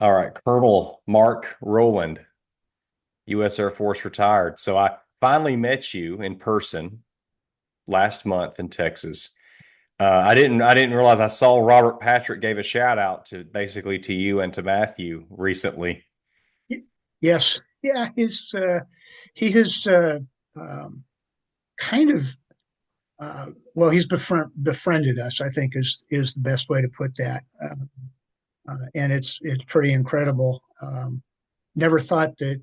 All right, Colonel Mark Roland, U.S. Air Force retired. So I finally met you in person last month in Texas. I didn't realize I saw Robert Patrick gave a shout out to basically to you and to Matthew recently. Yes, yeah, he has kind of well, he's befriended us. I think is the best way to put that, and it's pretty incredible. Never thought that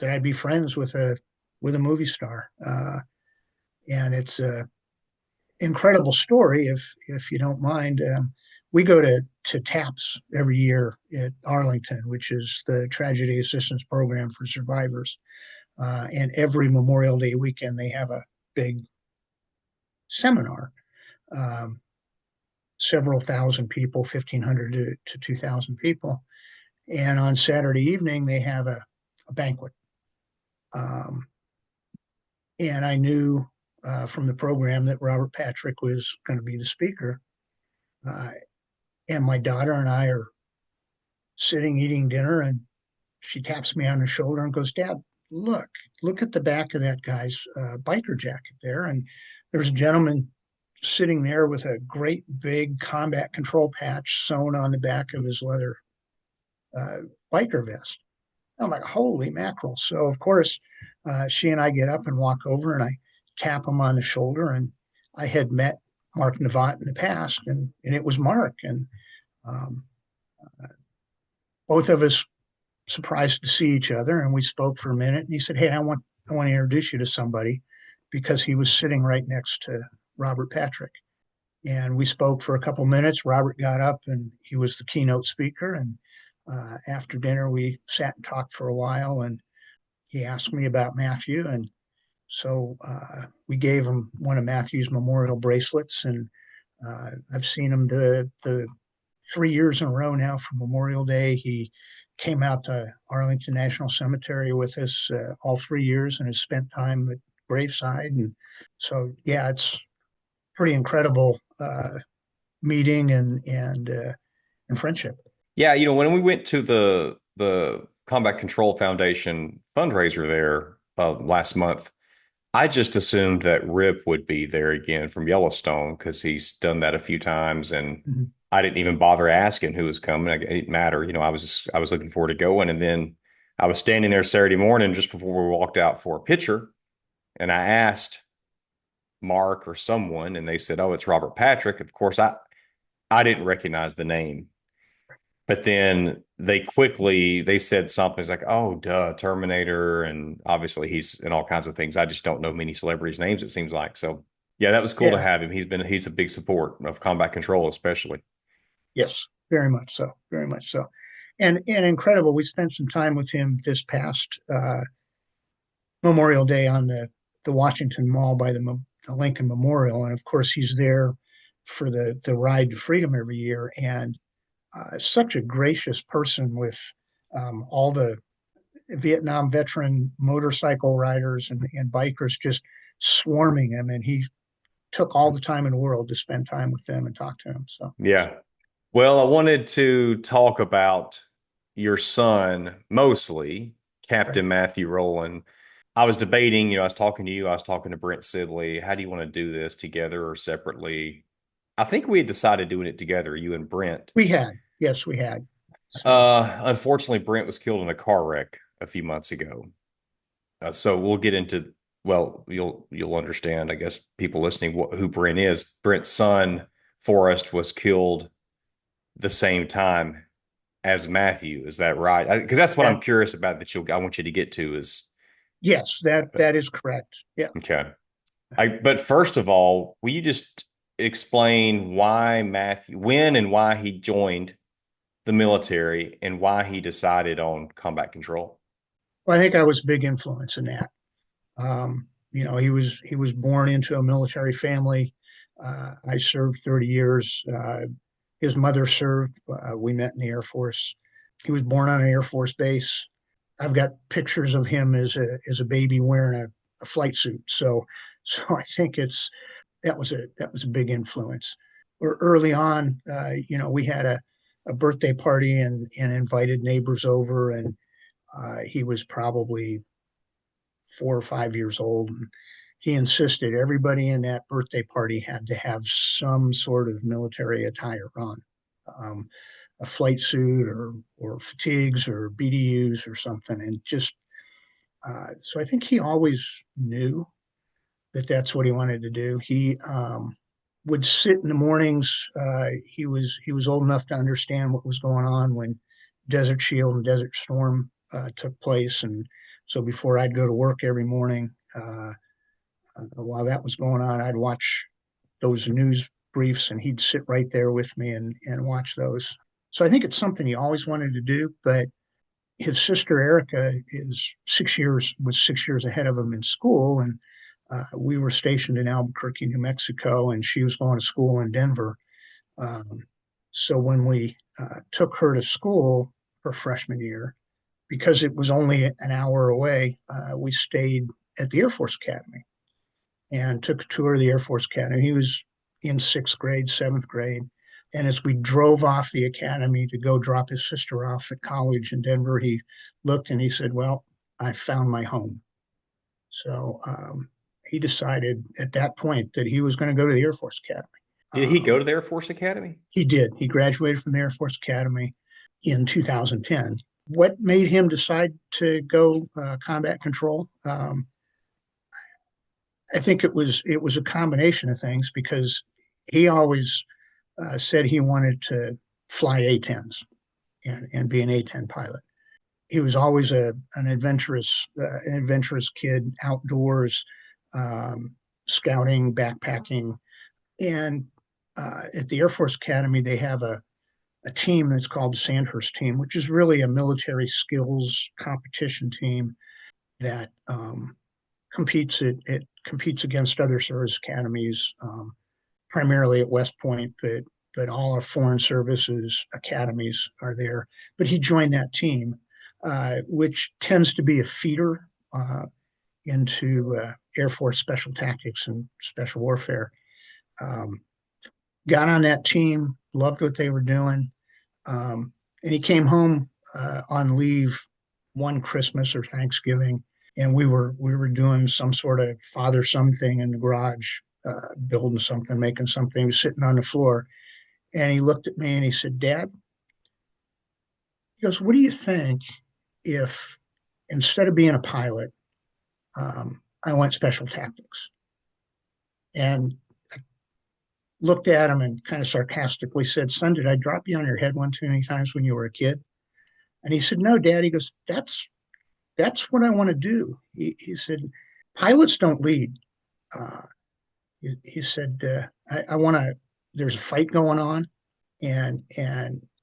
I'd be friends with a movie star, and it's a incredible story. If you don't mind, we go to TAPS every year at Arlington, which is the Tragedy Assistance Program for Survivors. And every Memorial Day weekend, they have a big seminar. Um, Several thousand people, 1,500 to 2,000 people. And on Saturday evening, they have a banquet. Um, and I knew from the program that Robert Patrick was going to be the speaker. Uh, and my daughter and I are sitting eating dinner, and she taps me on the shoulder and goes, "Dad, look, look at the back of that guy's biker jacket there." And there's a gentleman sitting there with a great big combat control patch sewn on the back of his leather uh, biker vest. I'm like, holy mackerel. So, of course, she and I get up and walk over, and I tap him on the shoulder. And I had met Mark Navat in the past, and it was Mark. And um, both of us surprised to see each other, and we spoke for a minute. And he said, "Hey, I want to introduce you to somebody," because he was sitting right next to Robert Patrick. And we spoke for a couple minutes. Robert got up, and he was the keynote speaker. And after dinner, we sat and talked for a while. And he asked me about Matthew, and so we gave him one of Matthew's memorial bracelets. And I've seen him the 3 years in a row now for Memorial Day. He came out to Arlington National Cemetery with us all 3 years and has spent time at graveside. And so, yeah, it's pretty incredible meeting and friendship. Yeah, when we went to the Combat Control Foundation fundraiser there last month, I just assumed that Rip would be there again from Yellowstone because he's done that a few times, and Mhm. I didn't even bother asking who was coming. It didn't matter, I was looking forward to going, and then I was standing there Saturday morning just before we walked out for a picture, and I asked Mark or someone, and they said, "Oh, it's Robert Patrick." Of course, I didn't recognize the name, but then they said something. It's like, "Oh, duh, Terminator," and obviously he's in all kinds of things. I just don't know many celebrities' names. It seems like so. Yeah, that was cool to Yeah, have him. He's a big support of combat control, especially. yes, very much so, very much so. And incredible. We spent some time with him this past Memorial Day on the Washington Mall by the Lincoln Memorial, and of course he's there for the Ride to Freedom every year, and such a gracious person with all the Vietnam veteran motorcycle riders and bikers just swarming him, and he took all the time in the world to spend time with them and talk to him. So Yeah. Well, I wanted to talk about your son mostly, right. Captain Matthew Rowland. I was debating, I was talking to you, I was talking to Brent Sibley. How do you want to do this together or separately? I think we had decided doing it together, you and Brent. We had, yes, we had. So Unfortunately, Brent was killed in a car wreck a few months ago. So we'll get into, well, you'll understand, I guess, people listening who Brent is. Brent's son, Forrest, was killed the same time as Matthew. Is that right? Because that's what I'm that curious about I want you to get to is yes, that is correct. Yeah. okay. But first of all, will you just explain why when and why he joined the military and why he decided on combat control? Well, I think I was a big influence in that. He was born into a military family. I served 30 years. His mother served. We met in the Air Force. He was born on an Air Force base. I've got pictures of him as a baby wearing a flight suit. So I think that was a big influence. Or early on, we had a birthday party and invited neighbors over, and he was probably 4 or 5 years old. And he insisted everybody in that birthday party had to have some sort of military attire on, um, a flight suit or fatigues or BDUs or something. And just so I think he always knew that that's what he wanted to do. He would sit in the mornings. He was old enough to understand what was going on when Desert Shield and Desert Storm took place, and so before I'd go to work every morning, while that was going on, I'd watch those news briefs, and he'd sit right there with me and watch those. So I think it's something he always wanted to do, but his sister Erica is 6 years was 6 years ahead of him in school, and we were stationed in Albuquerque, New Mexico, and she was going to school in Denver. Um, so when we took her to school her freshman year, because it was only an hour away, we stayed at the Air Force Academy and took a tour of the Air Force Academy. He was in sixth grade, seventh grade. And as we drove off the academy to go drop his sister off at college in Denver, he looked and he said, "Well, I found my home." So he decided at that point that he was going to go to the Air Force Academy. Did he go to Um, the Air Force Academy? he did. He graduated from the Air Force Academy in 2010. What made him decide to go combat control? I think it was a combination of things because he always said he wanted to fly A-10s and be an A-10 pilot. He was always an adventurous kid, outdoors, um, scouting, backpacking, and at the Air Force Academy they have a team that's called the Sandhurst team, which is really a military skills competition team that competes against other service academies, primarily at West Point, but all our foreign services academies are there. But he joined that team, which tends to be a feeder into Air Force Special Tactics and Special Warfare. Um, got on that team, loved what they were doing, and he came home on leave one Christmas or Thanksgiving, and we were doing some sort of father son thing in the garage, building something, making something. He was sitting on the floor, and he looked at me and he said, "Dad," he goes, "what do you think if instead of being a pilot, I went special tactics?" And I looked at him and kind of sarcastically said, "Son, did I drop you on your head one too many times when you were a kid?" And he said, "No, Dad." He goes, "That's what I want to do." He said, "Pilots don't lead." Uh, he said, "I want to. There's a fight going on, and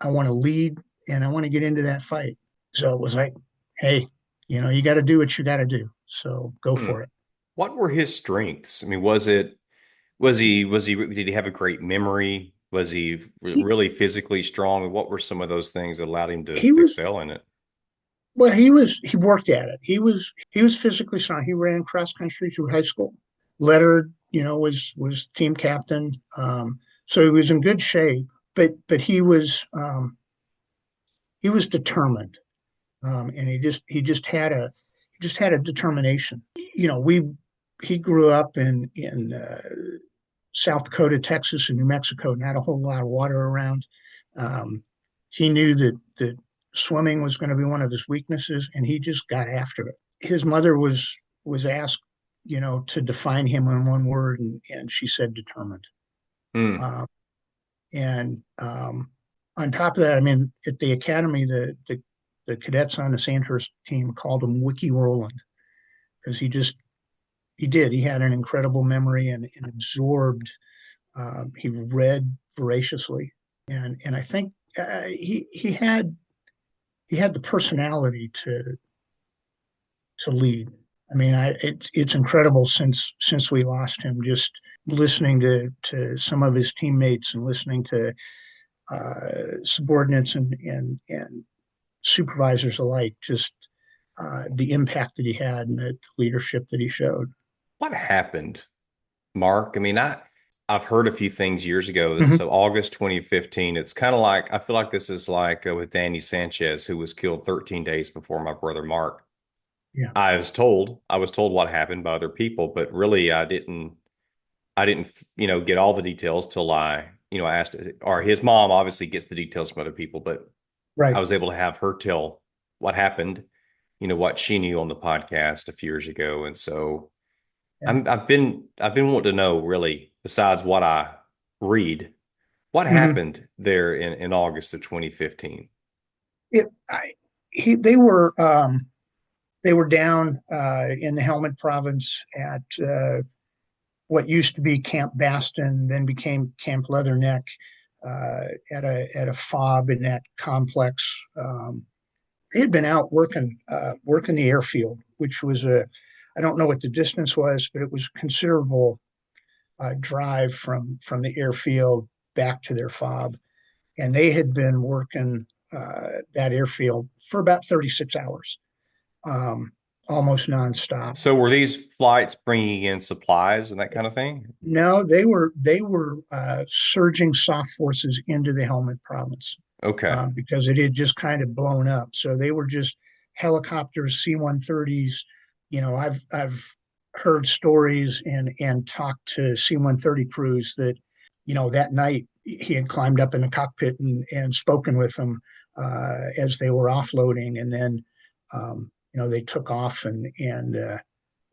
I want to lead, and I want to get into that fight." So it was like, "Hey, you got to do what you got to do. So go Hmm. for it." What were his strengths? I mean, was he did he have a great memory? Was he He really physically strong? What were some of those things that allowed him to he was excel in it? well. He worked at it. He was physically strong. He ran cross country through high school. Lettered, was team captain. So he was in good shape. But he was determined, and he just had a determination. We he grew up in South Dakota, Texas, and New Mexico. Not a whole lot of water around. Um, he knew that swimming was going to be one of his weaknesses, and he just got after it. His mother was asked, to define him in one word, and she said determined. Hmm. Um, and on top of that, I mean, at the academy, the cadets on the Sandhurst team called him Wiki Roland because he had an incredible memory and absorbed. He read voraciously, and I think he had the personality to lead. I mean, it's incredible since we lost him. Just listening to some of his teammates and listening to subordinates and supervisors alike, just the impact that he had and the leadership that he showed. What happened, Mark? I mean, I've heard a few things years ago. Hmm. So August 2015, it's kind of like I feel like this is like with Danny Sanchez, who was killed 13 days before my brother Mark. Yeah. I was told what happened by other people, but really I didn't, get all the details till I asked, or his mom obviously gets the details from other people, but I Right. was able to have her tell what happened, what she knew on the podcast a few years ago. And so Yeah. I've been wanting to know really, besides what I read, what Hmm. happened there in August of 2015. It, I, they were down in the Helmand province at what used to be Camp Baston, then became Camp Leatherneck, at a fob in that complex. They had been out working the airfield, which was I don't know what the distance was, but it was a considerable drive from the airfield back to their fob, and they had been working that airfield for about 36 hours, um, almost nonstop. So were these flights bringing in supplies and that kind of thing? No, they were surging soft forces into the Helmand province Okay. because it had just kind of blown up. So they were just helicopters, C-130s. I've heard stories and talked to C-130 crews that that night he had climbed up in the cockpit and spoken with them as they were offloading, and then they took off and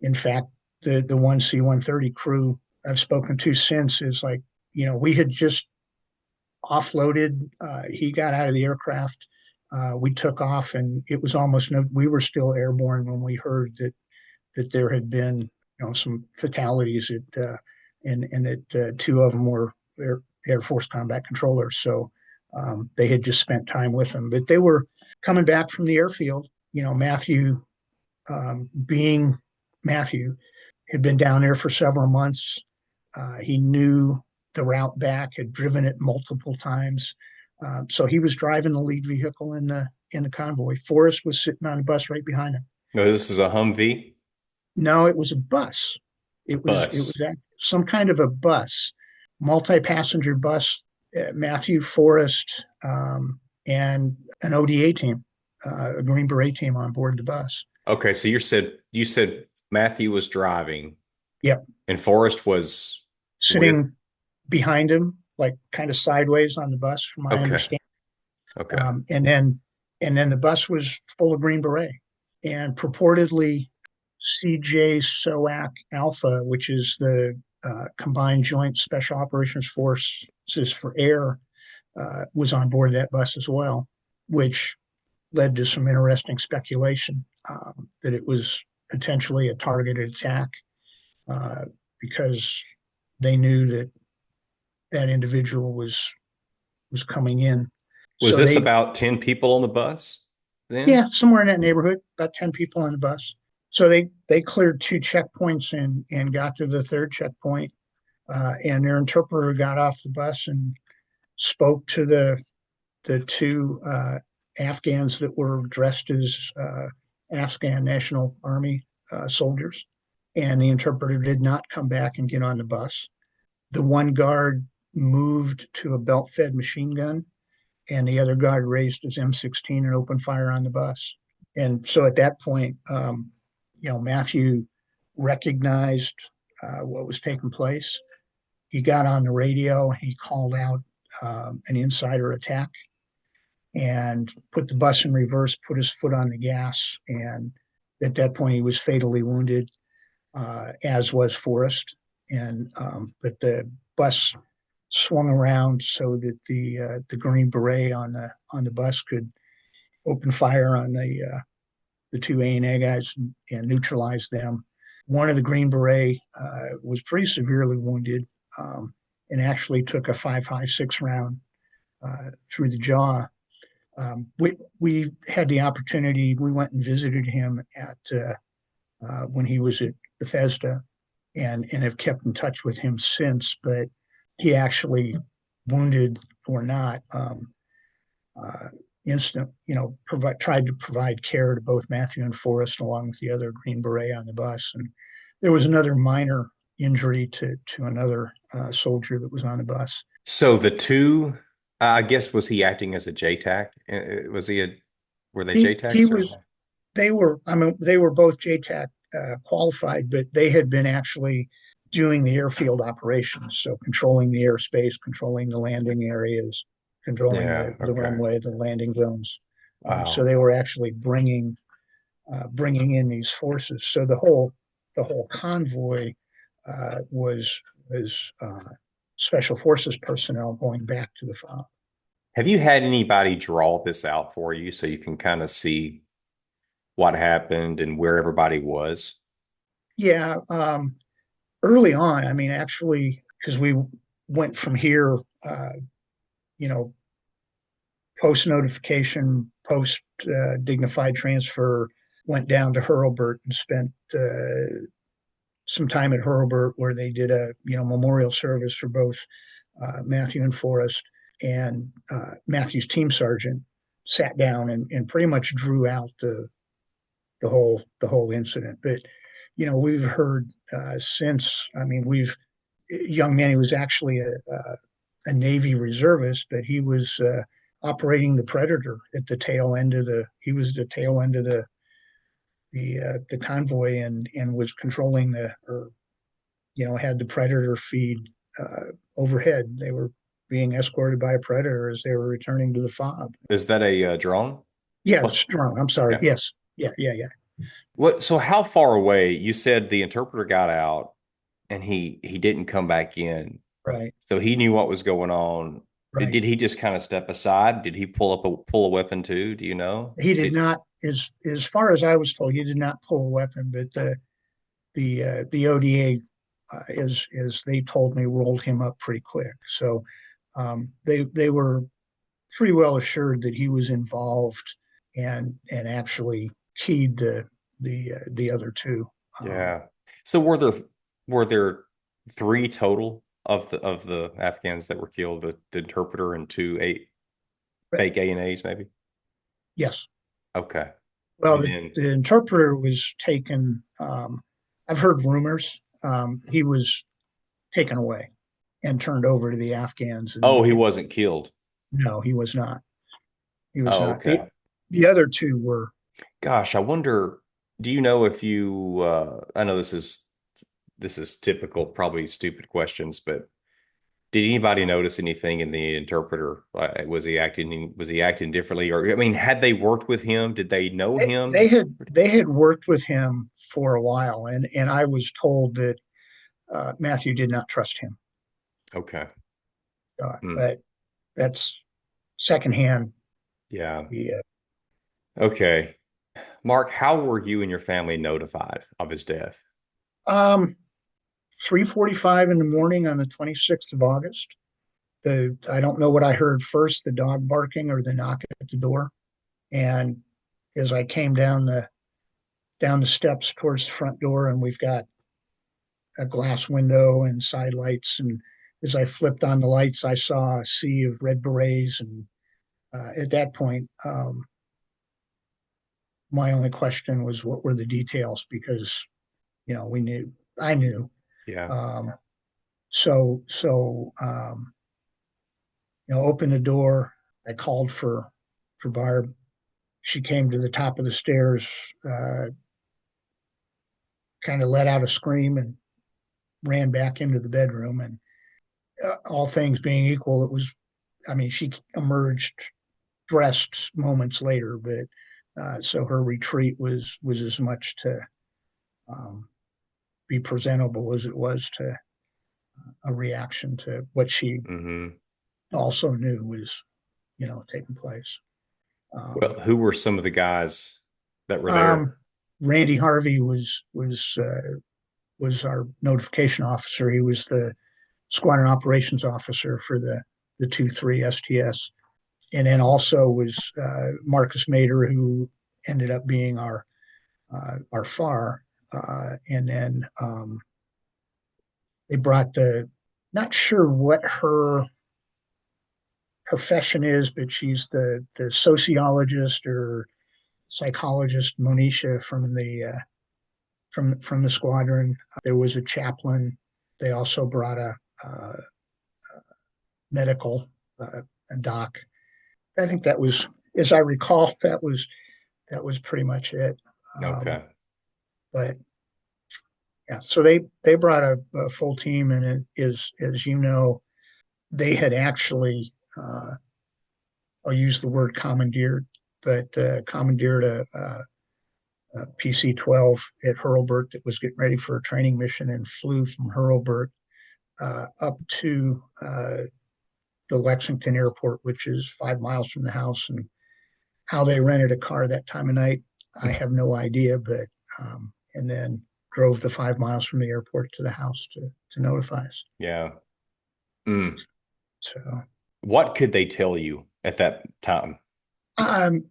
in fact, the one C-130 crew I've spoken to since is like, we had just offloaded. He got out of the aircraft. We took off, and it was almost no. We were still airborne when we heard that there had been some fatalities and that two of them were Air Force combat controllers. So they had just spent time with them, but they were coming back from the airfield. Matthew, being Matthew, had been down there for several months. He knew the route back, had driven it multiple times. So he was driving the lead vehicle in the convoy. Forrest was sitting on a bus right behind him. No, this is a Humvee No, it was a bus. It was bus. some kind of a bus, multi-passenger bus. Matthew, Forrest, and an ODA team, a Green Beret team on board the bus. Okay, so you said Matthew was driving Yep, and Forrest was with. sitting behind him, like kind of sideways on the bus, from my Okay. understanding. Okay. And then the bus was full of Green Beret, and purportedly CJ SOAC Alpha, which is the Combined Joint Special Operations Forces for Air, was on board that bus as well, which led to some interesting speculation that it was potentially a targeted attack uh, because they knew that that individual was coming in. Was So this they, about 10 people on the bus then? yeah, somewhere in that neighborhood, about 10 people on the bus. So they cleared two checkpoints and got to the third checkpoint, and their interpreter got off the bus and spoke to the two Afghans that were dressed as Afghan National Army soldiers, and the interpreter did not come back and get on the bus. The one guard moved to a belt-fed machine gun, and the other guard raised his M16 and opened fire on the bus. And so at that point, Matthew recognized what was taking place. He got on the radio. He called out an insider attack and put the bus in reverse, put his foot on the gas. And at that point, he was fatally wounded, as was Forrest. But the bus swung around so that the Green Beret on the bus could open fire on the two A&A guys and neutralize them. One of the Green Beret was pretty severely wounded, and actually took a 5.56 round through the jaw. We had the opportunity. We went and visited him at when he was at Bethesda, and have kept in touch with him since. But he actually, wounded or not, uh, tried to provide care to both Matthew and Forrest, along with the other Green Beret on the bus. And there was another minor injury to another soldier that was on the bus. So the two, I guess, was he acting as a JTAC? Was he a, were they He JTACs was. or? They were. I mean, they were both JTAC qualified, but they had been actually doing the airfield operations, so controlling the airspace, controlling the landing areas, controlling Yeah. the Okay. runway, the landing zones. So Wow. they were actually bringing in these forces. So the whole convoy was special forces personnel going back to the front. Have you had anybody draw this out for you so you can kind of see what happened and where everybody was? Yeah, early on, I mean, actually, because we went from here, you know, post notification, post dignified transfer, went down to Hurlburt and spent some time at Hurlburt where they did a memorial service for both Matthew and Forrest, and Matthew's team sergeant sat down and pretty much drew out the whole incident. But we've heard since. I mean, we've young man. He was actually a Navy reservist, but he was operating the Predator at the tail end of the. He was the tail end of the convoy and was controlling the or had the Predator feed overhead. They were being escorted by a Predator as they were returning to the fob. Is that a drone? Yeah, What's, strong. I'm sorry. yeah. Yes. Yeah. Yeah. Yeah. What, so how far away? You said the interpreter got out and he didn't come back in. Right. So he knew what was going on. Right. Did he just kind of step aside? Did he pull a weapon too? Do you know? He did Did not, as far as I was told, he did not pull a weapon, but the ODA, as they told me, rolled him up pretty quick. So they were pretty well assured that he was involved and actually keyed the other two. Yeah. So were there three total of the Afghans that were killed, the interpreter and two fake ANAs maybe? Yes. Okay. Well, And then the interpreter was taken. I've heard rumors. He was taken away and turned over to the Afghans. oh, he wasn't killed. No, he was not. He was Oh, not. okay. The other two were. Gosh, I wonder, do you know if you I know this is typical, probably stupid questions, but did anybody notice anything in the interpreter? Was he acting differently? Or I mean, had they worked with him? Did they know him? They had worked with him for a while, and I was told that Matthew did not trust him. Okay. Hmm. But that's secondhand. Yeah. Yeah. Okay. Mark, how were you and your family notified of his death? 3:45 in the morning on the 26th of August. The I don't know what I heard first, the dog barking or the knock at the door. And as I came down the steps towards the front door, and we've got a glass window and side lights, and as I flipped on the lights, I saw a sea of red berets, and at that point, my only question was what were the details because we knew I knew. Yeah. Um, opened the door. I called for Barb. She came to the top of the stairs, kind of let out a scream and ran back into the bedroom. And all things being equal, it was. I mean, she emerged dressed moments later, but so her retreat was as much to um, be presentable as it was to a reaction to what she Hmm. also knew was taking place. Well, Um, who were some of the guys that were there? um, Randy Harvey was our notification officer. He was the squadron operations officer for the 2-3 STS, and then also was Marcus Mader, who ended up being our FAR, and then they brought the not sure what her profession is, but she's the sociologist or psychologist Monisha from the squadron. There was a chaplain. They also brought uh, medical doc. I think that was, as I recall, that was pretty much it. Um, Okay. but yeah, so they brought a full team, and it is, as you know, they had actually, I'll use the word commandeered, but commandeered a PC-12 at Hurlburt that was getting ready for a training mission and flew from Hurlburt up to the Lexington airport, which is 5 miles from the house. And how they rented a car that time of night, I have no idea. But and then drove the 5 miles from the airport to the house to notify us. Yeah. Mm. So What could they tell you at that time? I'm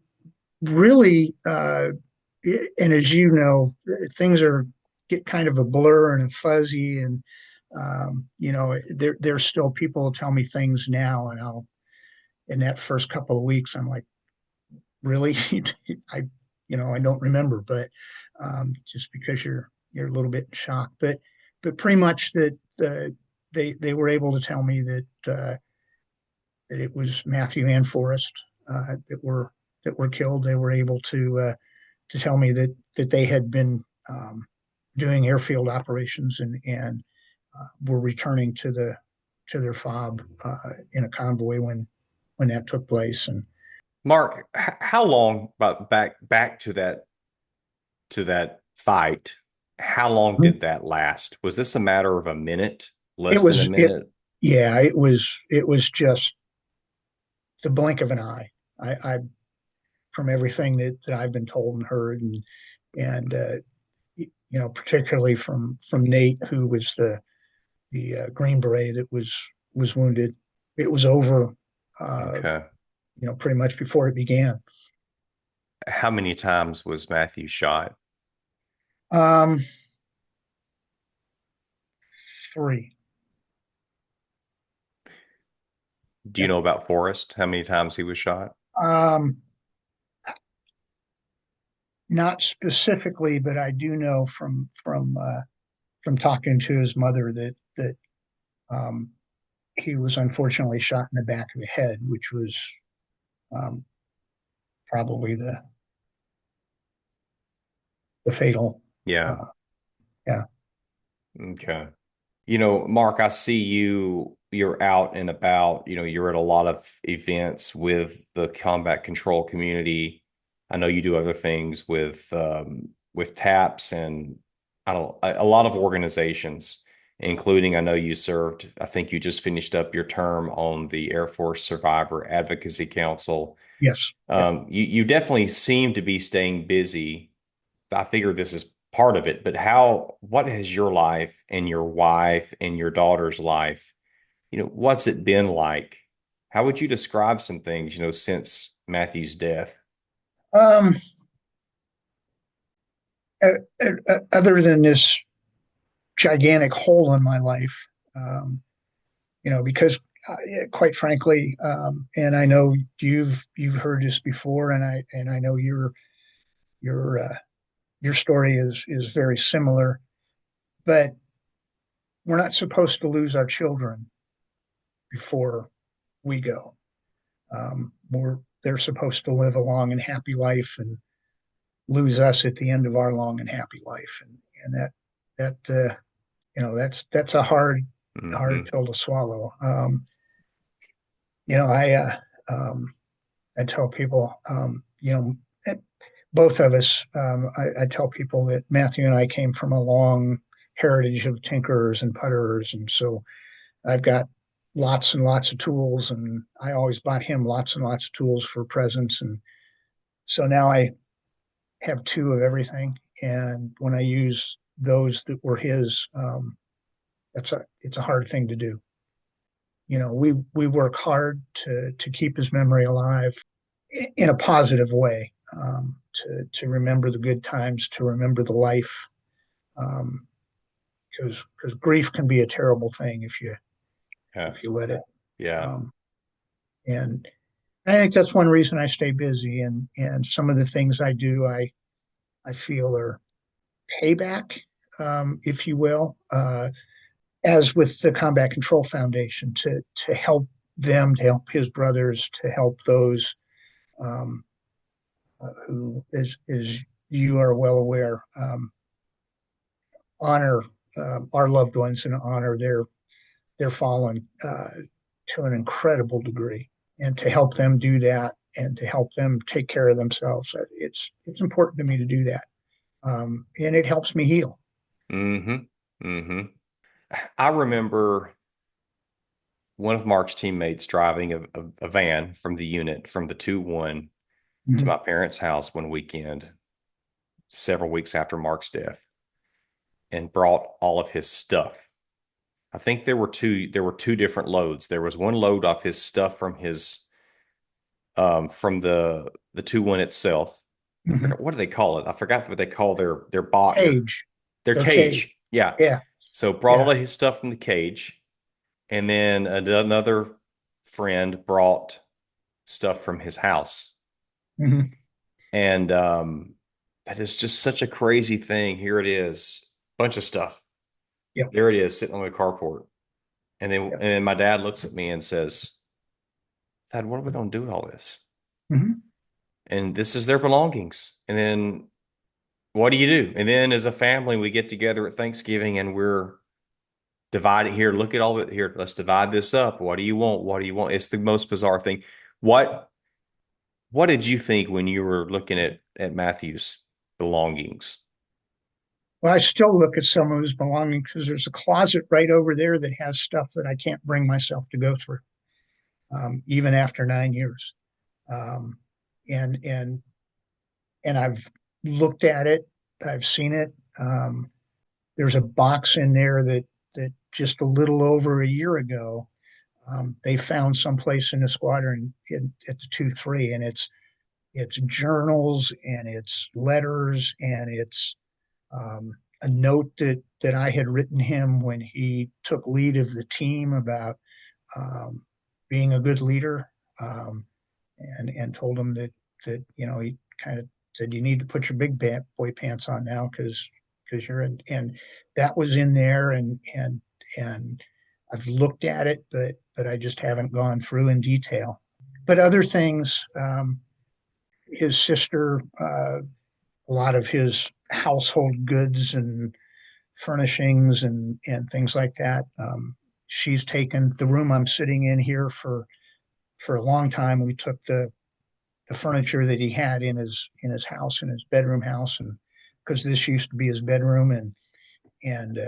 really, and as you know, things are get kind of a blur and a fuzzy, and there's still people who tell me things now, and I'll in that first couple of weeks, I'm like, really, I I don't remember, but just because you're a little bit in shock, but pretty much that they were able to tell me that it was Matthew and Forrest that were killed. They were able to tell me that they had been doing airfield operations and were returning to their fob in a convoy when that took place. And Mark, how long about back to that fight? How long did that last? Was this a matter of a minute, it less than a was it minute? yeah, it was just the blink of an eye. I from everything that I've been told and heard, and particularly from Nate, who was the Green Beret that was wounded. It was over, uh, Okay. pretty much before it began. How many times was Matthew shot? Um, Three. Do you Yeah. know about Forrest? How many times he was shot? Um, Not specifically, but I do know from talking to his mother that um, he was unfortunately shot in the back of the head, which was um, probably the fatal. Yeah. Uh, yeah. Okay. Mark, I see you're out and about, you're at a lot of events with the combat control community. I know you do other things with TAPS and I don't a lot of organizations, including I know you served, I think you just finished up your term on the Air Force Survivor Advocacy Council. Yes. Yeah. You definitely seem to be staying busy. I figure this is part of it, but what has your life and your wife and your daughter's life, what's it been like? How would you describe some things, since Matthew's death? Um, Other than this gigantic hole in my life, um, because quite frankly, and I know you've heard this before, and I know your your story is very similar, but we're not supposed to lose our children before we go. They're supposed to live a long and happy life and lose us at the end of our long and happy life, and that's a hard Hmm. pill to swallow. You know, I uh, um, I tell people, both of us, I tell people that Matthew and I came from a long heritage of tinkerers and putterers, and so I've got lots and lots of tools, and I always bought him lots and lots of tools for presents, and so now I have two of everything. And when I use those that were his, it's a hard thing to do. We work hard to keep his memory alive in a positive way, to remember the good times, to remember the life, um, because grief can be a terrible thing Yeah. if you let it. Yeah. Um, and I think that's one reason I stay busy, and some of the things I do, I feel are payback, if you will. as with the Combat Control Foundation, to help them, to help his brothers, to help those um, who, as you are well aware, honor our loved ones and honor their fallen to an incredible degree, and to help them do that and to help them take care of themselves. It's important to me to do that, and it helps me heal. Mm-hmm. Mm-hmm. I remember one of Mark's teammates driving a van from the unit from the 2-1 to Mm-hmm. my parents' house one weekend, several weeks after Mark's death, and brought all of his stuff. I think there were two different loads. There was one load off his stuff from the 2-1 itself. I Mm-hmm. forgot what do they call it? I forgot what they call their box Cage, their their cage, cage. Yeah. yeah, So brought yeah. all of his stuff from the cage, and then another friend brought stuff from his house. Mm-hmm. And that is just such a crazy thing. Here it is, bunch of stuff. Yep, There it is, sitting on the carport. And yep. then my dad looks at me and says, "Dad, what are we going to do with all this? Mm-hmm. And this is their belongings." And then what do you do? And then as a family, we get together at Thanksgiving and we're divided here. Look at all of it here. Let's divide this up. What do you want? What do you want? It's the most bizarre thing. What what did you think when you were looking at Matthew's belongings? Well, I still look at some of his belongings because there's a closet right over there that has stuff that I can't bring myself to go through, even after 9 years. Um, and and and I've looked at it, I've seen it. There's a box in there that just a little over a year ago they found someplace in the squadron at the 2-3, and it's journals and it's letters and it's a note that I had written him when he took lead of the team about um, being a good leader, and told him that he kind of said you need to put your big boy pants on now because you're in, and that was in there, and I've looked at it, but I just haven't gone through in detail. But other things, his sister, a lot of his household goods and furnishings and things like that. She's taken the room I'm sitting in here for a long time. We took the furniture that he had in his house, in his bedroom house, and because this used to be his bedroom, and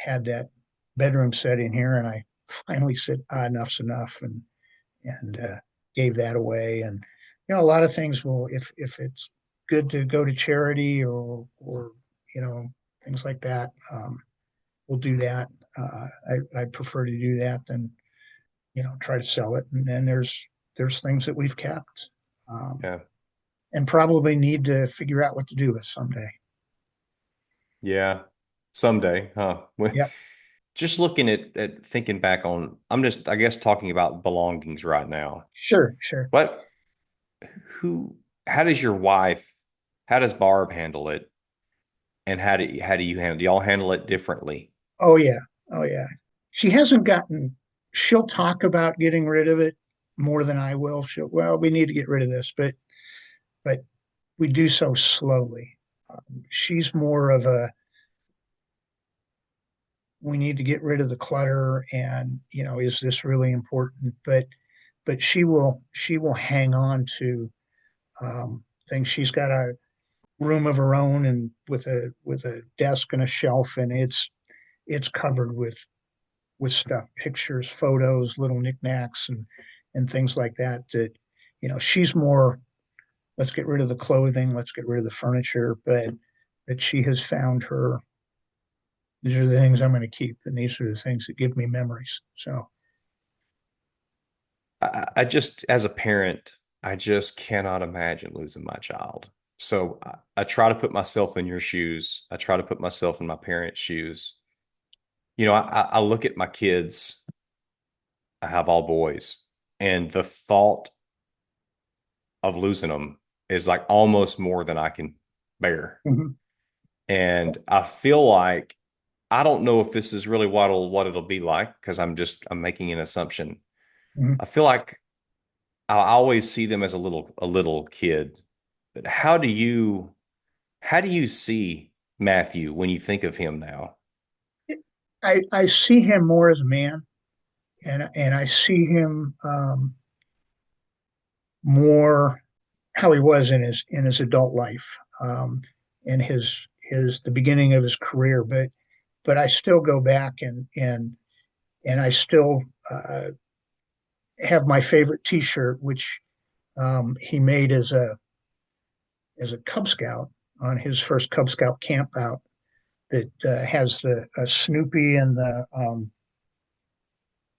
had that bedroom set in here, and I finally said enough's enough, and gave that away. And a lot of things will, if it's good to go to charity or you know things like that, we'll do that. I prefer to do that than try to sell it. And then there's things that we've kept, um, Yeah. and probably need to figure out what to do with someday. Yeah. Someday, huh? Yep. Just looking at thinking back on, I'm just, I guess, talking about belongings right now. Sure, sure. What, who, how does your wife, how does Barb handle it? And how do you handle, do y'all handle it differently? Oh yeah. Oh yeah. She hasn't gotten. She'll talk about getting rid of it more than I will. Well, we need to get rid of this, but we do so slowly. She's more of a, we need to get rid of the clutter, and is this really important? But she will hang on to things. She's got a room of her own, and with a desk and a shelf, and it's covered with stuff, pictures, photos, little knickknacks, and things like that. She's more, let's get rid of the clothing, let's get rid of the furniture, but she has found her, these are the things I'm going to keep, and these are the things that give me memories. So I just, as a parent, I just cannot imagine losing my child. So I try to put myself in your shoes. I try to put myself in my parents' shoes. I look at my kids. I have all boys, and the thought of losing them is like almost more than I can bear. mhm. And I feel like I don't know if this is really what it'll be like because I'm making an assumption. Mhm. I feel like I always see them as a little kid. But how do you see Matthew when you think of him now? I see him more as a man, and I see him more how he was in his adult life, in his the beginning of his career. But I still go back and I still have my favorite T-shirt, which he made as a Cub Scout on his first Cub Scout camp out. That has the Snoopy and the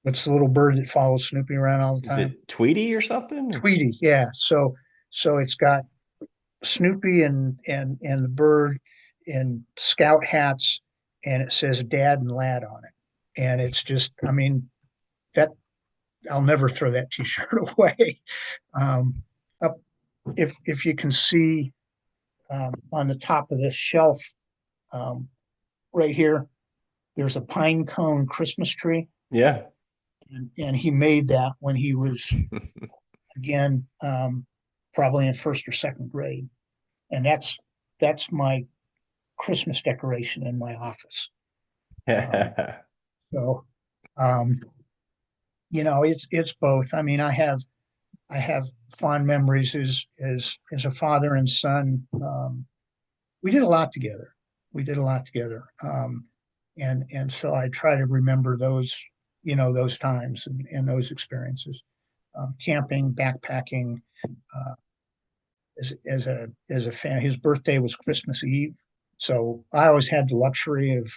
what's the little bird that follows Snoopy around all the Is time? it Tweety or something? Tweety, yeah. So it's got Snoopy and the bird in scout hats, and it says Dad and Lad on it. And it's just, I mean, that I'll never throw that T-shirt away. Um, up if you can see on the top of this shelf um, right here, there's a pine cone Christmas tree, Yeah. and he made that when he was again probably in first or second grade, and that's my Christmas decoration in my office. Um, so, um, it's both. I mean, I have fond memories as a father and son. We did a lot together. We did a lot together, and so I try to remember those those times and those experiences. Camping, backpacking. Uh, as a fan, his birthday was Christmas Eve, so I always had the luxury of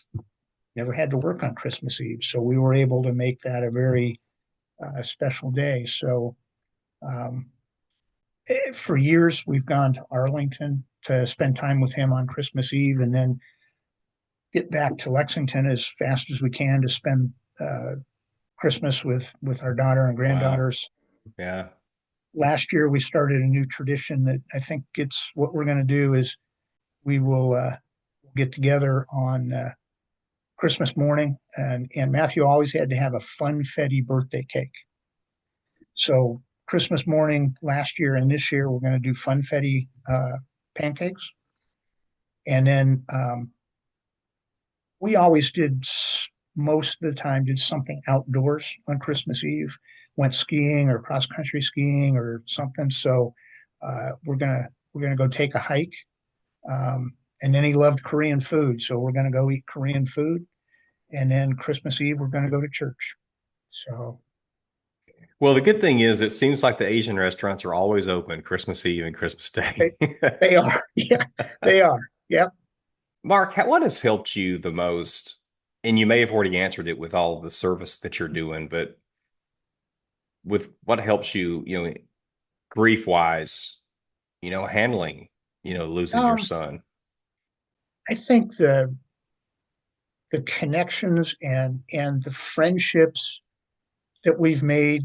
never had to work on Christmas Eve, so we were able to make that a very special day. So um, for years, we've gone to Arlington to spend time with him on Christmas Eve, and then get back to Lexington as fast as we can to spend Christmas with our daughter and Wow. granddaughters. Yeah. Last year, we started a new tradition that I think it's what we're going to do is we will get together on Christmas morning, and Matthew always had to have a funfetti birthday cake. So Christmas morning last year and this year we're going to do funfetti pancakes, and then we always did most of the time did something outdoors on Christmas Eve, went skiing or cross country skiing or something. So we're gonna go take a hike. And then he loved Korean food, so we're gonna go eat Korean food. And then Christmas Eve we're gonna go to church. So Well, the good thing is it seems like the Asian restaurants are always open Christmas Eve and Christmas they, Day. they are, yeah, they are. Yep. Mark, what has helped you the most? And you may have already answered it with all the service that you're doing, but with what helps you, grief wise, handling, losing your Um, son. I think the connections and the friendships that we've made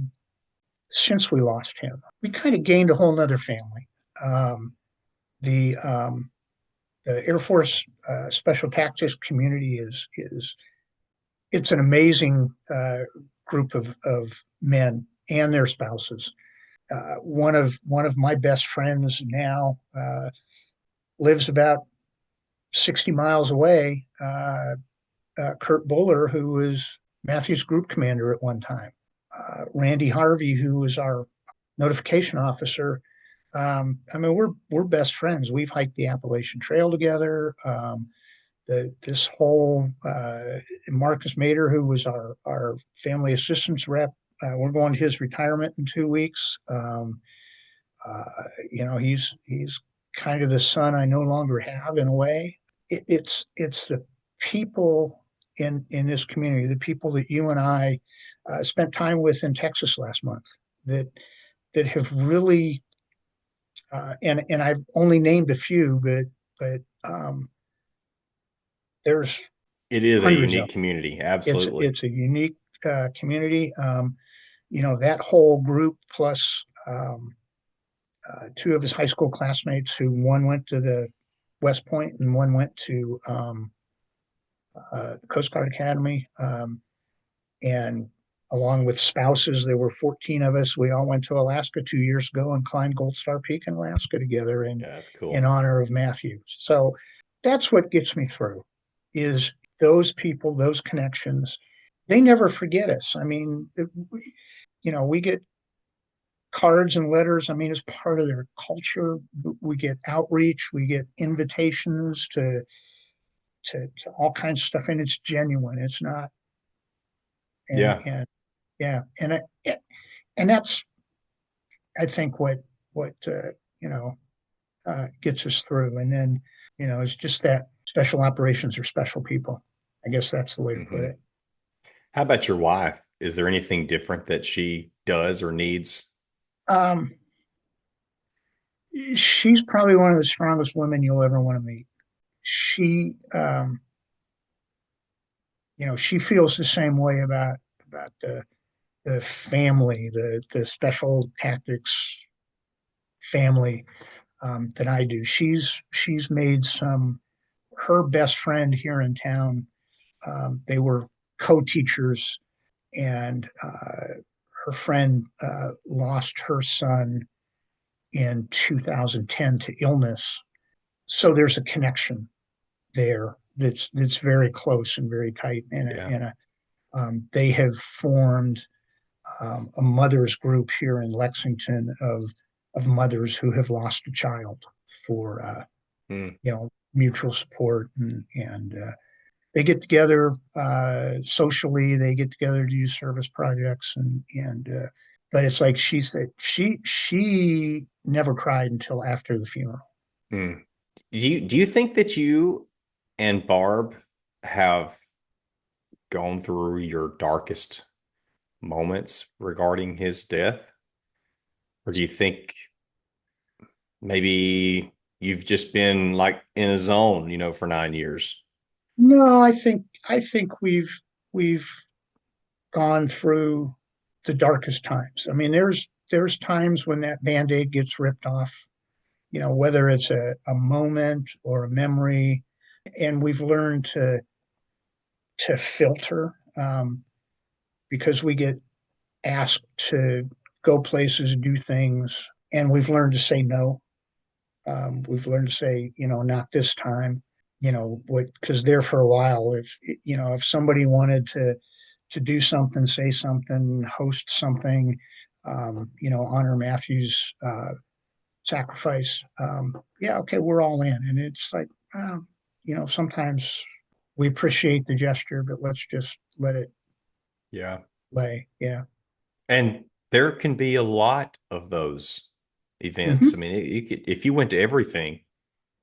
since we lost him, we kind of gained a whole nother family. Um, the um, the Air Force Special Tactics community is it's an amazing group of men and their spouses. One of my best friends now lives about 60 miles away. Kurt Buller, who was Matthew's group commander at one time. Randy Harvey, who was our notification officer. I mean, we're best friends. We've hiked the Appalachian Trail together. This whole Marcus Mader, who was our family assistance rep, we're going to his retirement in 2 weeks. Uh, he's kind of the son I no longer have in a way. It's the people in this community, the people that you and I spent time with in Texas last month, that have really and I've only named a few, but there's It is a hundreds of unique them. community. It's Absolutely. it's a unique community. That whole group plus two of his high school classmates, who one went to the West Point and one went to the Coast Guard Academy. And along with spouses, there were 14 of us. We all went to Alaska 2 years ago and climbed Gold Star Peak in Alaska together Yeah, that's in cool. honor of Matthew. So that's what gets me through is those people, those connections. They never forget us. I mean, we get cards and letters. I mean, as part of their culture. We get outreach, we get invitations to all kinds of stuff, and it's genuine. It's not, Yeah. and yeah, and that's, I think, what you know gets us through. And then it's just that special operations are special people. I guess that's the way to put Hmm. it. How about your wife? Is there anything different that she does or needs? Um, she's probably one of the strongest women you'll ever want to meet. She, she feels the same way about the family, the special tactics family, that I do. She's made some. Her best friend here in town. They were co-teachers, and her friend lost her son in 2010 to illness. So there's a connection there that's very close and very tight, Yeah. they have formed a mothers group here in Lexington of mothers who have lost a child for Mm. mutual support, and they get together socially. They get together to do service projects, and but it's like she said, she never cried until after the funeral. Mm. Do you think that you and Barb have gone through your darkest moments regarding his death? Or do you think maybe you've just been like in a zone, for 9 years? No, I think we've gone through the darkest times. I mean, there's times when that band-aid gets ripped off, whether it's a moment or a memory, and we've learned to filter, because we get asked to go places, do things, and we've learned to say no. We've learned to say, not this time. What, because there for a while, if somebody wanted to do something, say something, host something, honor Matthew's sacrifice. Yeah, okay, we're all in. And it's like, sometimes we appreciate the gesture, but let's just let it Yeah. lay. Yeah. And there can be a lot of those events. I Hmm. mean, if you went to everything,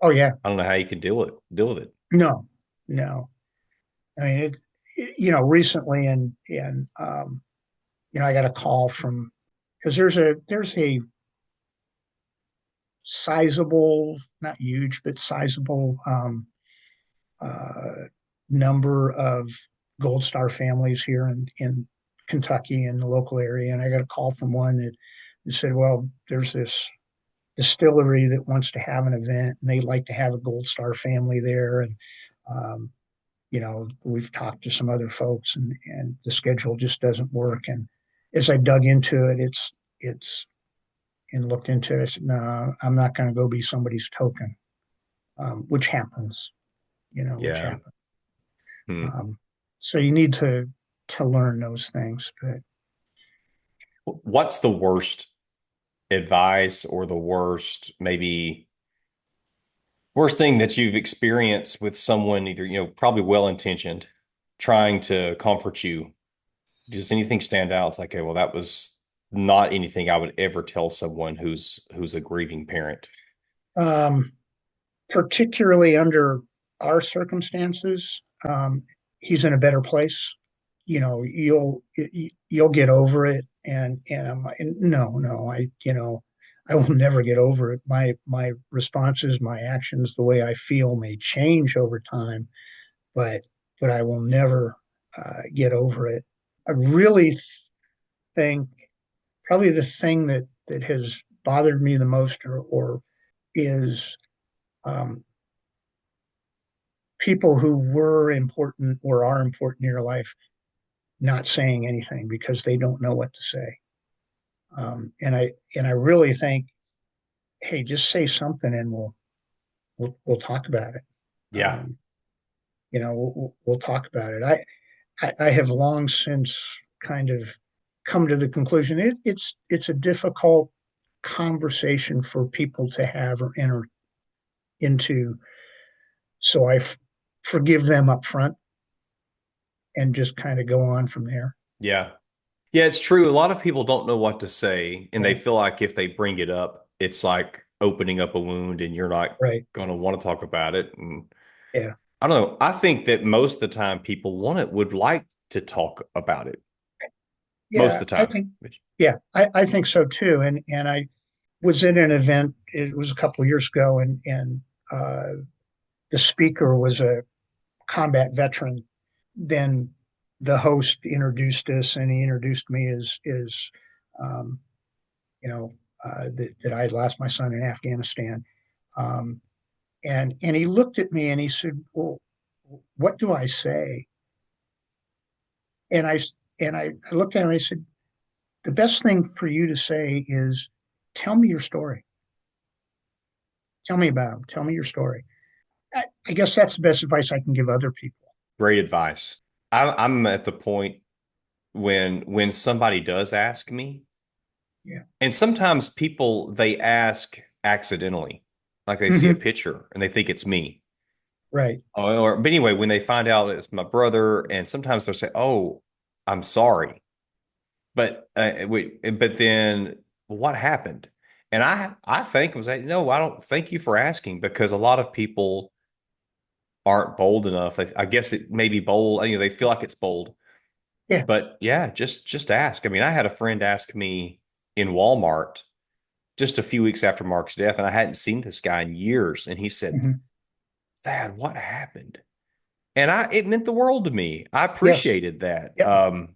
Oh, yeah. I don't know how you could deal with it. No, no. I mean, recently, I got a call from, because there's a sizable, not huge, but sizable uh, number of Gold Star families here in Kentucky in the local area. And I got a call from one that said, well, there's this distillery that wants to have an event and they'd like to have a Gold Star family there. And, um, we've talked to some other folks, and the schedule just doesn't work. And as I dug into it, it's, and looked into it, I said, no, I'm not going to go be somebody's token, which happens, which Yeah. happens. Hmm. Um, so you need to learn those things. But What's the worst advice or the worst, maybe worst thing that you've experienced with someone, either, probably well-intentioned, trying to comfort you? Does anything stand out? It's like, okay, well, that was not anything I would ever tell someone who's a grieving parent. um, particularly under our circumstances, he's in a better place. You'll get over it. And I'm like, no, no, I will never get over it. My responses, my actions, the way I feel may change over time, but I will never get over it. I really think probably the thing that has bothered me the most, or is, um, people who were important or are important in your life not saying anything because they don't know what to say. And I really think, hey, just say something and we'll talk about it. Yeah. Um, we'll talk about it. I have long since kind of come to the conclusion it's a difficult conversation for people to have or enter into. So forgive them up front and just kind of go on from there. Yeah. Yeah, it's true. A lot of people don't know what to say, and they Yeah, feel like if they bring it up, it's like opening up a wound, and you're not right. going to want to talk about it. And Yeah, I don't know. I think that most of the time people would like to talk about it most yeah. of the I time. think, yeah, I think so too. And I was in an event. It was a couple of years ago, and the speaker was a combat veteran. Then the host introduced us, and he introduced me as um, that I had lost my son in Afghanistan. Um, and he looked at me and he said, "Well, what do I say?" And I looked at him and I said, "The best thing for you to say is tell me your story. Tell me about him. Tell me your story." I guess that's the best advice I can give other people. Great advice. I'm at the point when somebody does ask me, Yeah. and sometimes people they ask accidentally, like they see a Mm-hmm. picture and they think it's me. Right. But anyway, when they find out it's my brother, and sometimes they'll say, "Oh, I'm sorry," but then what happened? And I think was that no, I don't thank you for asking because a lot of people aren't bold enough. I guess it may be bold, they feel like it's bold, Yeah. but yeah, just ask. I mean, I had a friend ask me in Walmart just a few weeks after Mark's death, and I hadn't seen this guy in years, and he said, Mm-hmm. "Thad, what happened?" And it meant the world to me. I Yes. appreciated that. Yep.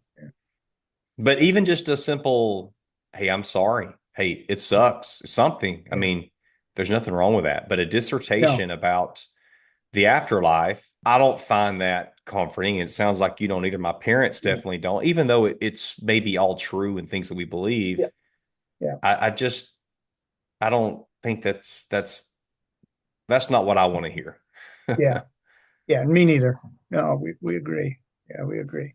But even just a simple, "Hey, I'm sorry. Hey, it sucks," something. I Yeah. mean, there's nothing wrong with that. But a No. dissertation about the afterlife, I don't find that comforting. It sounds like you don't either. My parents Yeah. definitely don't, even though it's maybe all true and things that we Yeah. believe. Yeah. I just I don't think that's not what I want to hear. Yeah. Yeah. Me neither. No, we agree. Yeah, we agree.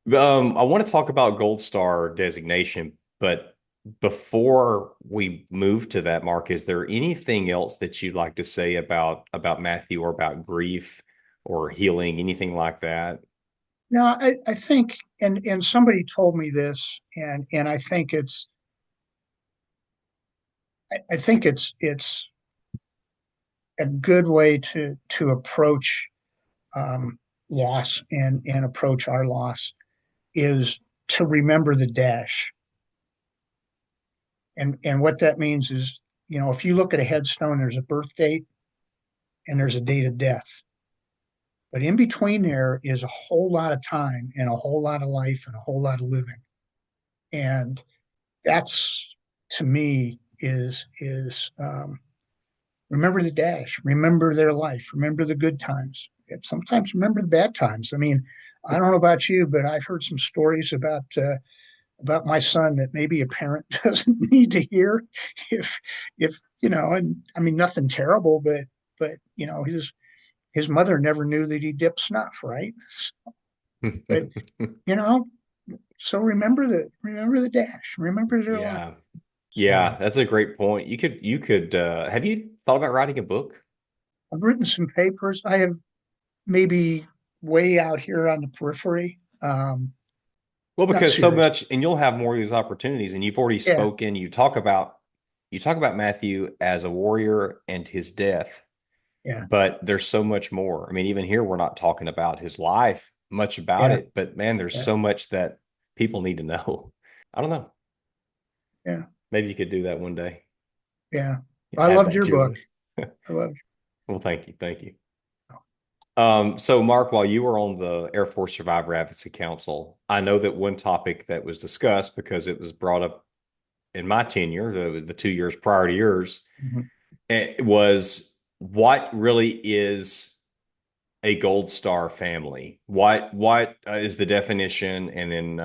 I want to talk about Gold Star designation, but before we move to that, Mark, is there anything else that you'd like to say about Matthew or about grief or healing, anything like that? No, I think, and somebody told me this, and I think it's a good way to approach loss and approach our loss is to remember the dash. And what that means is, if you look at a headstone, there's a birth date and there's a date of death. But in between there is a whole lot of time and a whole lot of life and a whole lot of living. And that's to me is remember the dash, remember their life, remember the good times, and sometimes remember the bad times. I mean, I don't know about you, but I've heard some stories about my son that maybe a parent doesn't need to hear. If and I mean nothing terrible, but his mother never knew that he dipped snuff, right? But you know, so remember the dash, remember their life. Yeah. So Yeah, that's a great point. You could have you thought about writing a book? I've written some papers. I have maybe way out here on the periphery. Well, Not because so serious. much, and you'll have more of these opportunities, and you've already Yeah, spoken. You talk about Matthew as a warrior and his death, yeah, but there's so much more. I mean, even here, we're not talking about his life much about yeah, it, but man, there's yeah, so much that people need to know. I don't know. yeah, Maybe you could do that one day. yeah. I Add loved that your to your book. list. I loved. Well, thank you. Thank you. So Mark, while you were on the Air Force Survivor Advocacy Council, I know that one topic that was discussed because it was brought up in my tenure, the 2 years prior to yours, Mhm. it was what really is a Gold Star family? What is the definition, and then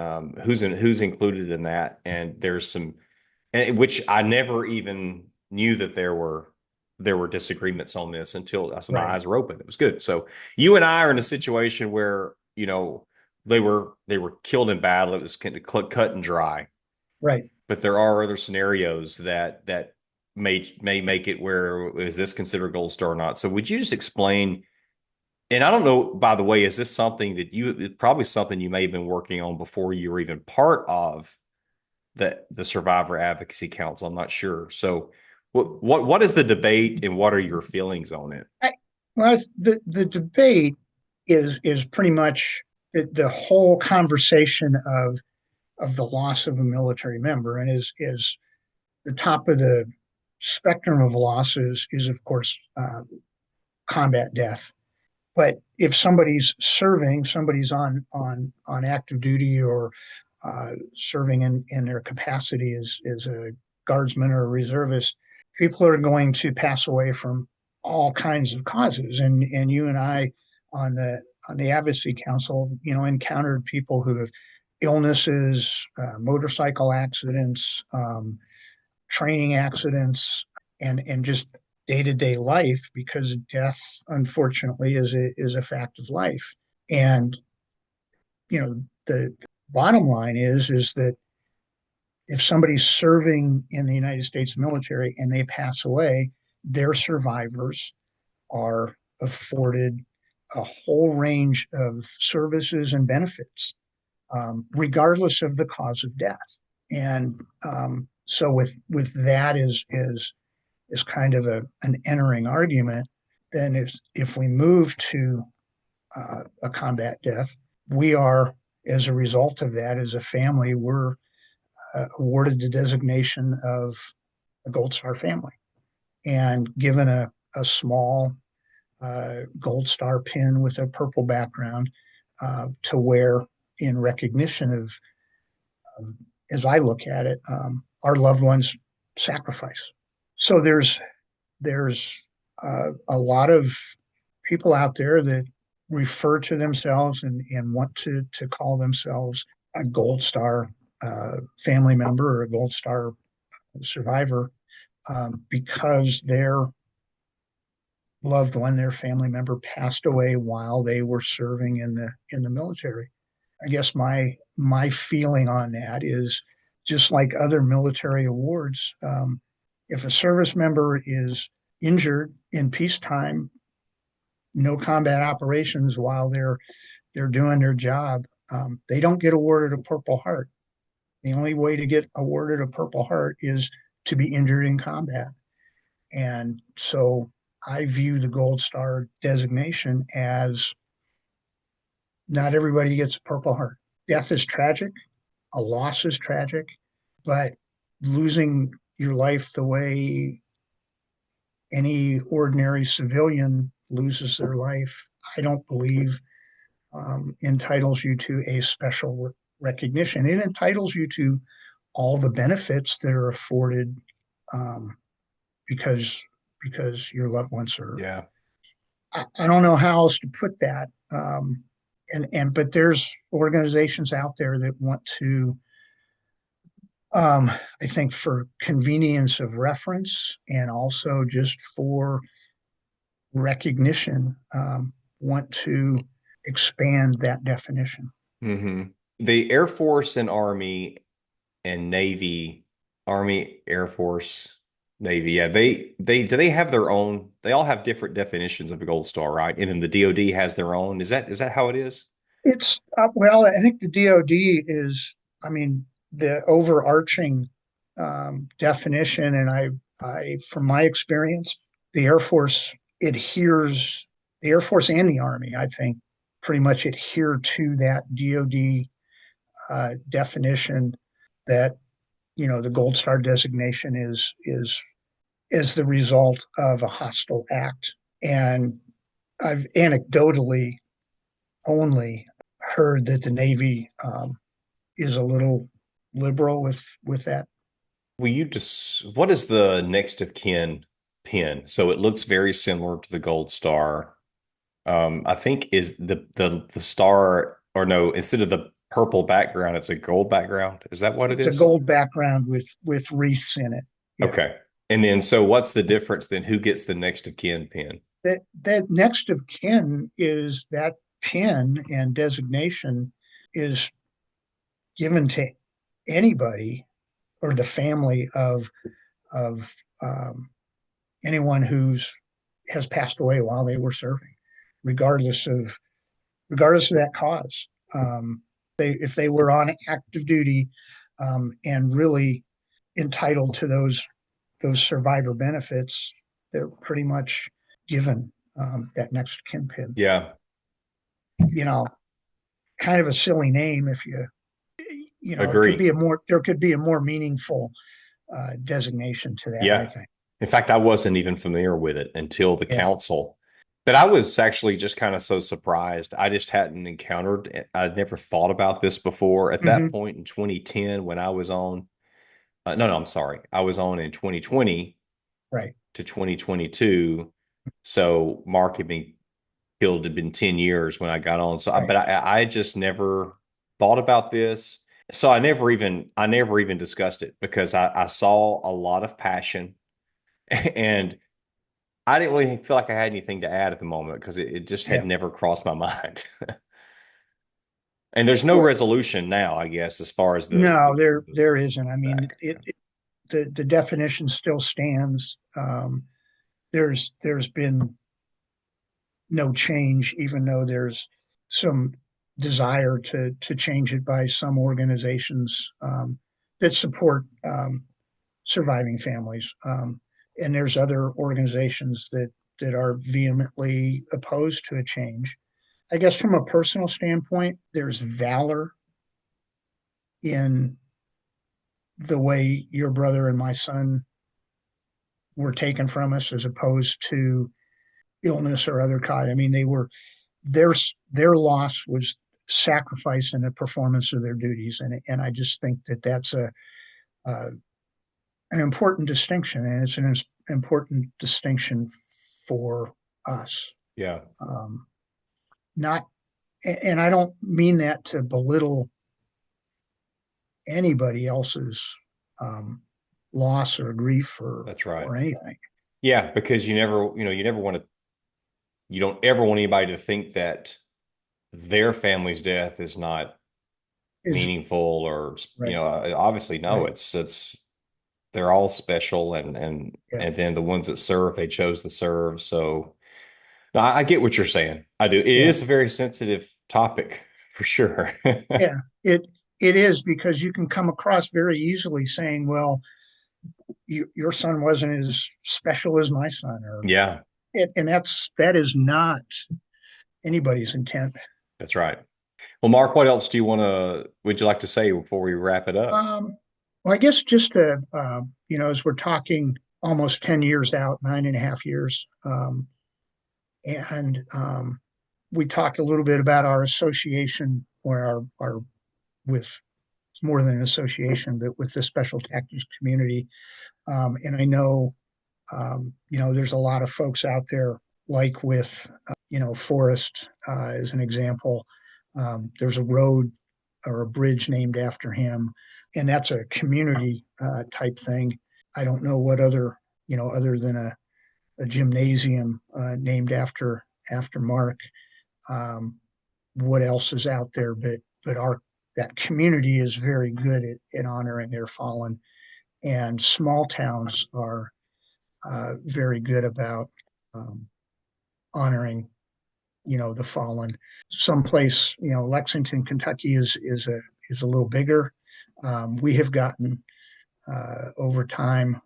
who's included in that? And there's some, and which I never even knew that there were disagreements on this until my Right, eyes were open. It was good. So you and I are in a situation where they were killed in battle. It was kind of cut and dry. right. But there are other scenarios that may make it where is this considered Gold Star or not? So would you just explain? And I don't know, by the way, is this something that probably something you may have been working on before you were even part of the Survivor Advocacy Council? I'm not sure. So what is the debate and what are your feelings on it? I, well, the debate is pretty much the whole conversation of the loss of a military member, and is the top of the spectrum of losses is of course combat death. But if somebody's serving, somebody's on active duty or serving in their capacity as a guardsman or a reservist, people are going to pass away from all kinds of causes. And you and I on the advocacy council, encountered people who have illnesses, motorcycle accidents, training accidents, and just day to day life, because death, unfortunately, is a fact of life. And the bottom line is that if somebody's serving in the United States military and they pass away, their survivors are afforded a whole range of services and benefits, regardless of the cause of death. And so with that is kind of an entering argument. Then if we move to a combat death, we are, as a result of that, as a family, we're awarded the designation of a Gold Star family and given a small Gold Star pin with a purple background to wear in recognition of, as I look at it, our loved ones' sacrifice. So there's a lot of people out there that refer to themselves and want to call themselves a Gold Star family member or a Gold Star survivor, because their loved one, their family member, passed away while they were serving in the military. I guess my feeling on that is just like other military awards. If a service member is injured in peacetime, no combat operations while they're doing their job, they don't get awarded a Purple Heart. The only way to get awarded a Purple Heart is to be injured in combat. And so I view the Gold Star designation as not everybody gets a Purple Heart. Death is tragic, a loss is tragic, but losing your life the way any ordinary civilian loses their life, I don't believe entitles you to a special recognition. It entitles you to all the benefits that are afforded, um, because your loved one served. Yeah. I don't know how else to put that. And but there's organizations out there that want to, I think, for convenience of reference and also just for recognition, want to expand that definition. hmm The Air Force and Army and Navy, Army, Air Force, Navy. Yeah, they do they have their own? They all have different definitions of a Gold Star, right? And then the DoD has their own. Is that how it is? It's well, I think the DoD is, I mean, the overarching definition, and from my experience, the Air Force adheres, the Air Force and the Army, I think, pretty much adhere to that DoD definition that the Gold Star designation is the result of a hostile act. And I've anecdotally only heard that the Navy is a little liberal with that. Will you just what is the next of kin pin. So it looks very similar to the gold star. I think is the star, or no, instead of the purple background, it's a gold background. Is that what it It's a is? gold background with wreaths in it. Yeah. Okay. And then so what's the difference then? Who gets the next of kin pin? That next of kin is that pin and designation is given to anybody or the family of anyone who's has passed away while they were serving, regardless of that cause. If they were on active duty and really entitled to those survivor benefits, they're pretty much given that next kin pin. Yeah, You know, kind of a silly name if it could agree. be a more there could be a more meaningful designation to that, I Yeah. think. In fact, I wasn't even familiar with it until the Yeah. council. But I was actually just kind of so surprised. I just hadn't encountered, I'd never thought about this before. At that Hmm. point in 2010, when I was on, no, I'm sorry. I was on in 2020 Right. to 2022. So Mark had been killed, had been 10 years when I got on. So, Right. but I just never thought about this. So I never even discussed it because I saw a lot of passion and I didn't really feel like I had anything to add at the moment because it just had Yeah. never crossed my mind. And there's no Well, resolution now, I guess, as far as no, there the there isn't. I mean, back. the definition still stands. There's been no change, even though there's some desire to change it by some organizations that support surviving families. And there's other organizations that are vehemently opposed to a change. I guess from a personal standpoint, there's valor in the way your brother and my son were taken from us, as opposed to illness or other cause. I mean, their their loss was sacrifice in the performance of their duties, and I just think that that's a an important distinction, and it's an important distinction for us. Yeah, Um, not, and I don't mean that to belittle anybody else's um, loss or grief that's right. or anything. Yeah, because you don't ever want anybody to think that their family's death is not Is meaningful or, right, obviously no, right, it's they're all special and yeah, and then the ones that serve, they chose to serve. So no, I get what you're saying. I do. It yeah, is a very sensitive topic for sure. yeah. It is, because you can come across very easily saying, "Well, your son wasn't as special as my son," or Yeah, and that is not anybody's intent. that's right. Well, Mark, what else would you like to say before we wrap it up? Um, well, I guess just to as we're talking almost 10 years out, 9.5 years, and we talked a little bit about our association, or our with it's more than an association, but with the special tactics community. And I know, there's a lot of folks out there, like with, Forrest as an example. There's a road or a bridge named after him, and that's a community type thing. I don't know what other than a gymnasium named after Mark, um, what else is out there, but our that community is very good at honoring their fallen, and small towns are very good about um, honoring the fallen. Someplace, Lexington, Kentucky is a little bigger. We have gotten over time,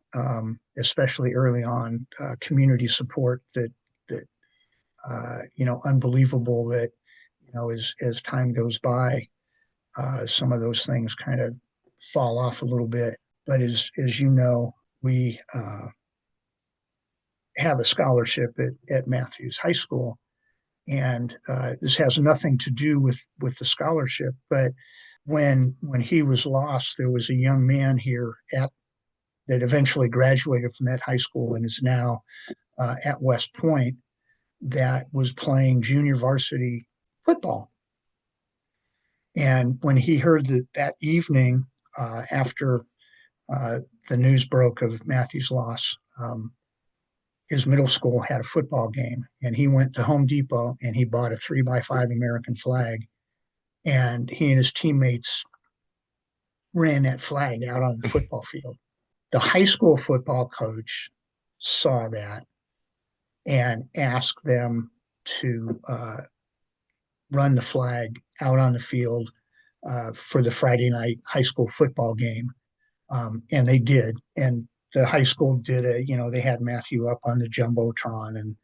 especially early on, community support that unbelievable that as time goes by, some of those things kind of fall off a little bit. But as you know, we have a scholarship at Matthews High School, and this has nothing to do with the scholarship. But when he was lost, there was a young man here at that eventually graduated from that high school and is now at West Point, that was playing junior varsity football. And when he heard that evening, after the news broke of Matthew's loss, his middle school had a football game, and he went to Home Depot and he bought a 3x5 American flag, and he and his teammates ran that flag out on the football field. The high school football coach saw that and asked them to run the flag out on the field for the Friday night high school football game. And they did. And the high school did they had Matthew up on the Jumbotron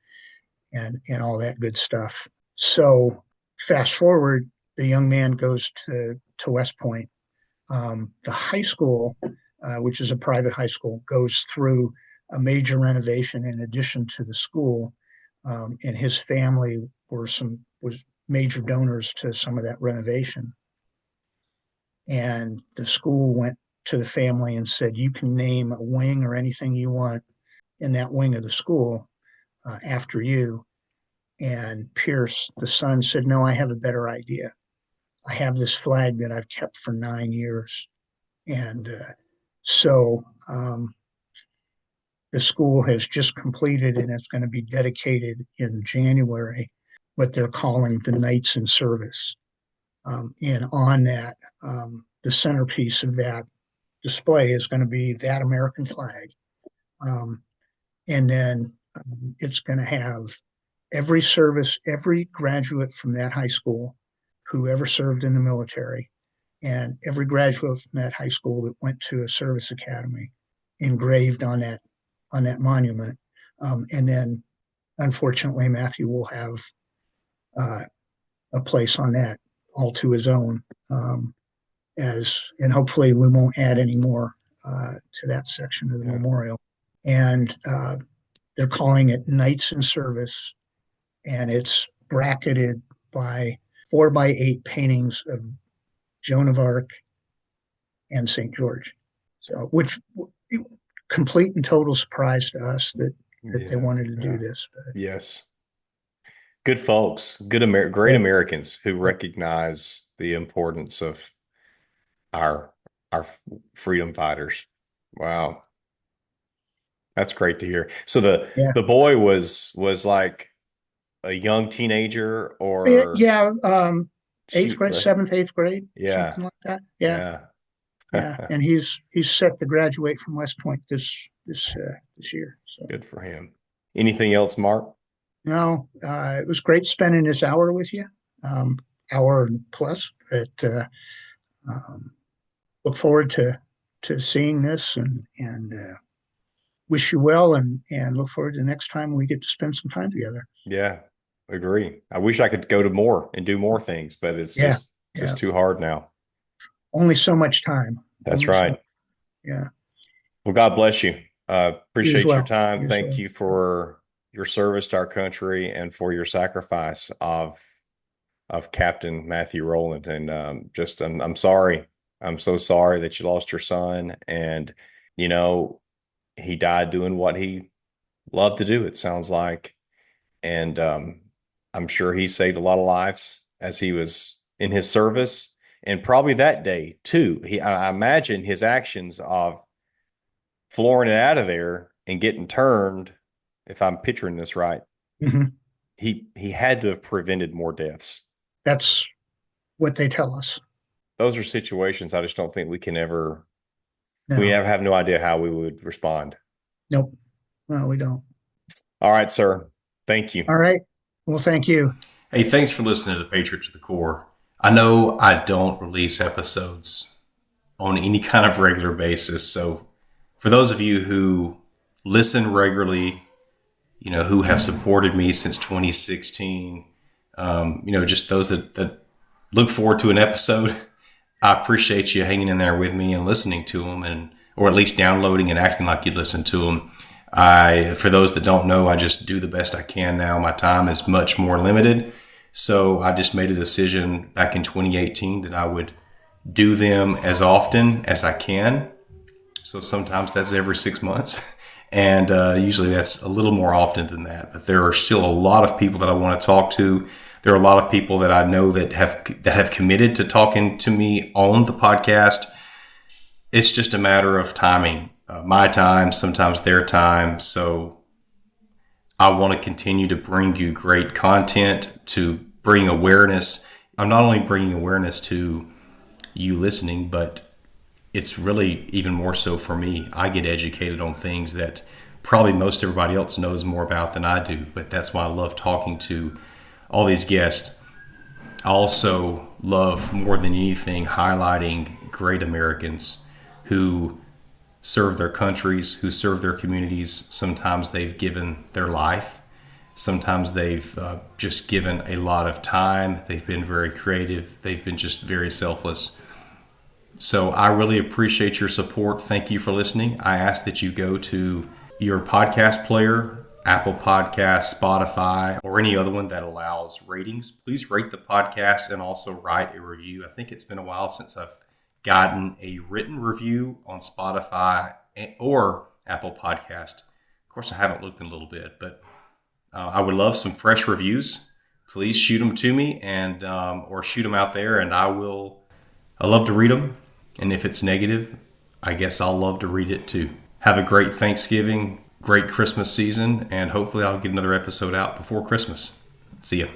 and all that good stuff. So fast forward, the young man goes to West Point. The high school, which is a private high school, goes through a major renovation in addition to the school. And his family was major donors to some of that renovation. And the school went to the family and said, you can name a wing or anything you want in that wing of the school after you. And Pierce, the son, said, no, I have a better idea. I have this flag that I've kept for 9 years. And so the school has just completed, and it's going to be dedicated in January, what they're calling the Knights in Service. And on that, the centerpiece of that display is going to be that American flag. And then it's going to have every graduate from that high school who ever served in the military, and every graduate from that high school that went to a service academy engraved on that monument. And then, unfortunately, Matthew will have a place on that all to his own. And hopefully we won't add any more to that section of the memorial. And they're calling it Knights in Service, and it's bracketed by 4x8 paintings of Joan of Arc and St. George. So, which complete and total surprise to us that they wanted to do this. But. Yes. Good folks, great Americans who recognize the importance of our freedom fighters. Wow. That's great to hear. So the boy was like a young teenager, or 8th grade, 7th, 8th grade, something like that. Yeah. And he's set to graduate from West Point this year. So good for him. Anything else, Mark? No, it was great spending this hour with you, hour plus. But look forward to seeing this and wish you well, and look forward to the next time we get to spend some time together. Yeah, agree. I wish I could go to more and do more things, but it's just too hard now. Only so much time. That's right. Well, God bless you. Appreciate your time. Thank you for your service to our country and for your sacrifice of Captain Matthew Roland. And I'm sorry. I'm so sorry that you lost your son. And, he died doing what he loved to do, it sounds like. And I'm sure he saved a lot of lives as he was in his service. And probably that day, too. I imagine his actions of flooring it out of there and getting turned, if I'm picturing this right, he had to have prevented more deaths. That's what they tell us. Those are situations I just don't think we can ever, we have no idea how we would respond. Nope. No, we don't. All right, sir. Thank you. All right. Well, thank you. Hey, thanks for listening to Patriot to the Core. I know I don't release episodes on any kind of regular basis. So for those of you who listen regularly, who have supported me since 2016, just those that look forward to an episode, I appreciate you hanging in there with me and listening to them, or at least downloading and acting like you listen to them. For those that don't know, I just do the best I can now. My time is much more limited. So I just made a decision back in 2018 that I would do them as often as I can. So sometimes that's every 6 months. And usually that's a little more often than that. But there are still a lot of people that I want to talk to. There are a lot of people that I know that have committed to talking to me on the podcast. It's just a matter of timing, my time, sometimes their time. So I want to continue to bring you great content, to bring awareness. I'm not only bringing awareness to you listening, but it's really even more so for me. I get educated on things that probably most everybody else knows more about than I do, but that's why I love talking to all these guests. I also love more than anything highlighting great Americans who serve their countries, who serve their communities. Sometimes they've given their life. Sometimes they've just given a lot of time. They've been very creative. They've been just very selfless. So I really appreciate your support. Thank you for listening. I ask that you go to your podcast player, Apple Podcasts, Spotify, or any other one that allows ratings. Please rate the podcast and also write a review. I think it's been a while since I've gotten a written review on Spotify or Apple Podcast. Of course, I haven't looked in a little bit, but I would love some fresh reviews. Please shoot them to me and or shoot them out there, and I love to read them. And if it's negative, I guess I'll love to read it too. Have a great Thanksgiving, great Christmas season, and hopefully I'll get another episode out before Christmas. See ya.